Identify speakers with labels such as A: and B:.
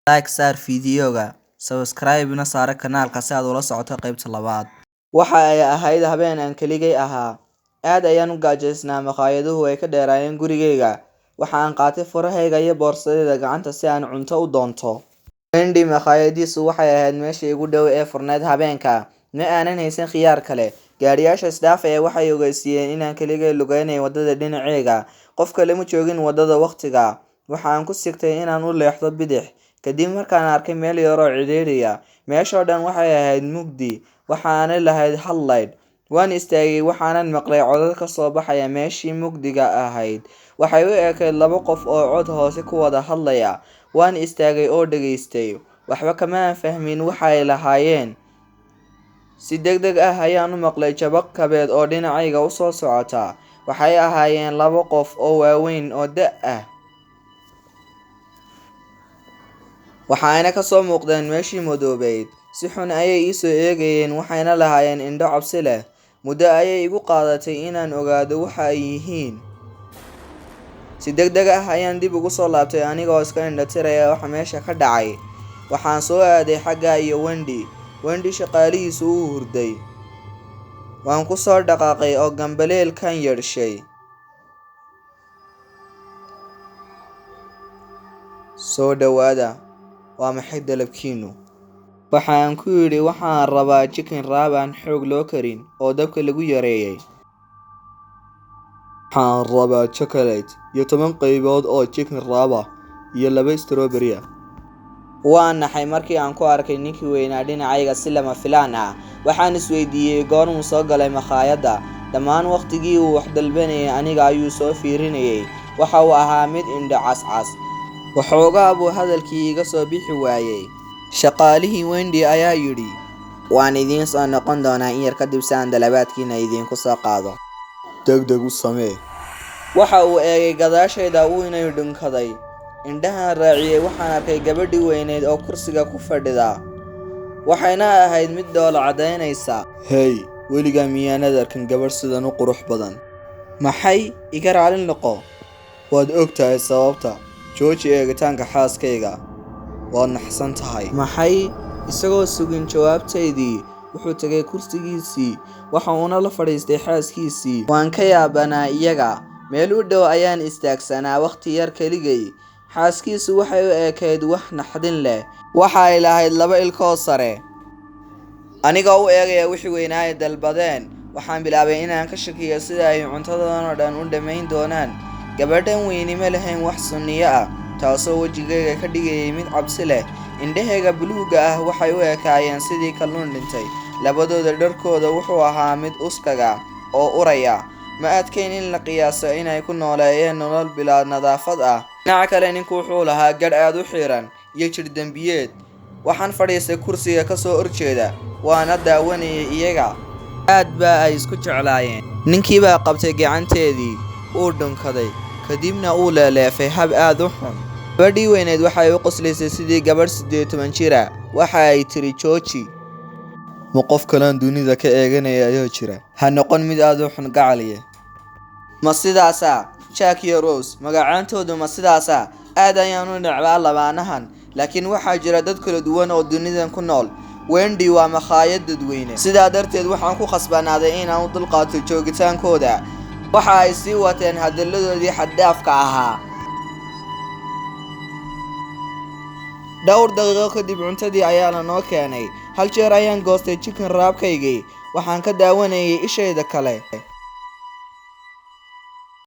A: like saar fiidiyoga, subscribe na saara kanaalka si aad ula socoto qaybta labaad. Waxa ay ahayd habeen aan keligay ahaa. Aad ayaan u gaajaysnaa, maqaayaduhu ay ka dheeraayeen gurigayga. Waxa aan qaatay furahayga iyo boorsadayda gacanta si aan cunto u doonto. Wendy maqaayadiisu waxay ahayd meesha igu dhow ee furneed habeenka. Ma aanan haysan khiyaar kale. Gaariyaasha isdhaafaya waxay ogeysiiyeen inaan keligay lugeynay wadada dhinaceega. Qof kale ma joogin wadada waqtiga. Waxa aan ku sigtay inaan u leexdo bidix. Kadib markaan arkay meel yar oo cidhiidhiya, meesha oo dhan waxay ahayd mugdi, waxaana lahayd hal light. Waan istaagay, waxaanan maqlay codad ka soo baxaya meeshii mugdiga ahayd. Waxay u ekayd laba qof oo cod hoose ku wada hadlaya. Waan istaagay oo dhageystay. Waxba kama fahmin waxa ay lahaayeen. Si degdeg ah ayaan u maqlay jabaq kabeed oo dhinacayga u soo socota. Waxay ahaayeen laba qof oo waaweyn oo da' ah. Waxayna ka soo muuqdeen meeshii madoobayd. Si xun ayay ii soo eegayeen, waxayna lahaayeen indho cabsi leh. Muddo ayay igu qaadatay inaan ogaado waxa ay yihiin. Si degdeg ah ayaan dib ugu soo laabtay anigoo iska indho tiraya waxa meesha ka dhacay. Waxaan soo aaday xagga iyo Wendy shaqaalihiisu uu hurday. Waan ku soo dhaqaaqay oo gambaleel kan yeedhay. Soo dhawaada. Waa maxay dalabkiinu? Waxaan ku yidhi waxaan rabaa chicken wrap aan xoog loo karin oo dabka lagu yareeyay. Waxaan rabaa chocolate iyo 10 qaybood oo chicken wrap ah iyo 2 strawberry ah. Waan naxay markii aan ku arkay ninkii weynaa dhinacayga si lama filaan ah. Waxaan isweydiiyey goormuu soo galay maqaayadda. Dhammaan waqtigii uu wax dalbanayay aniga ayuu soo fiirinayay. Waxa uu ahaa mid indho cascas. Waxoogaa buu hadalkii iga soo bixi waayay. Shaqaalihii Wendy ayaa yidhi, waan idiin soo noqon doonaa in yar kadib si aan dalabaadkiina idinku soo qaado. Degdeg u samee. Waxa uu eegay gadaashayda inay dhunkaday. Indhahan raaciyay waxaan arkay gabadhii weyneyd oo kursiga ku fadhida. Waxayna ahayd mid dhoola cadaynaysa. Hey, weligaa miyaanad arkin gabadh sidan u qurux badan? Maxay iga raali noqo? Waad ogtahay sababta. Jooji eegitaanka xaaskayga. Waad naxsan tahay. Maxay? Isagoo sugin jawaabtaydii, wuxuu tagay kursigiisii. Waxa uuna la fadhiistay xaaskiisii. Waan ka yaabanaa iyaga. Meel u dhow ayaan istaagsanaa waqti yar keligay. Xaaskiisu waxay u ekayd wax naxdin leh. Waxa ay lahayd 2 ilkood sare. Anigoo u eegaya wixii weynaa ay dalbadeen, waxaan bilaabay inaan ka shakiyo sida ay cuntadan oo dhan u dhammayn doonaan. Gabadhan weyni ma lahayn wax sunniyo ah, taasoo wejigayga ka dhigayay mid cabsi leh. Indhahayga buluugga ah waxay u ekaayeen sidii kalluun dhintay. Labadooda dharkooda wuxuu ahaa mid uskaga oo uraya. Ma adkayn in la qiyaaso inay ku nooleeyeen nolol bilaa nadaafad ah. Dhinaca kale ninku wuxuu lahaa gadh aad u xiran iyo jir dambiyeed. Waxaan fadhiistay kursiga ka soo horjeeda, waana daawanayay iyaga. Aad baa ay isku jeclaayeen. Ninkii baa qabtay gacanteedii, uu dhunkaday. Kadibna uu leeleefay hab aad u xun. Gabadhii weyneyd waxay u qoslaysay sidii gabadh 18 jir ah. Waxa ay tiri jooji. Ma qof kalaan dunida ka eeganaya ayaa jira. Ha noqon mid aad u xun gacaliye. Ma sidaasa? Jack iyo Rose magacaantoodu ma sidaasa? Aad ayaan u necbaa labaanahan. Laakiin waxaa jira dad kala duwan oo dunidan ku nool. Wendy waa maqaayad dadweyne. Sidaa darteed waxaan ku khasbanaaday inaan u dulqaato joogitaankooda. Waxa ay sii wateen hadalladoodii xad-dhaafka ahaa. Dhowr daqiiqo kadib cuntadii ayaa la noo keenay. Hal jeer ayaan goostay chicken wrap-kaygii. Waxaan ka daawanayay ishayda kale.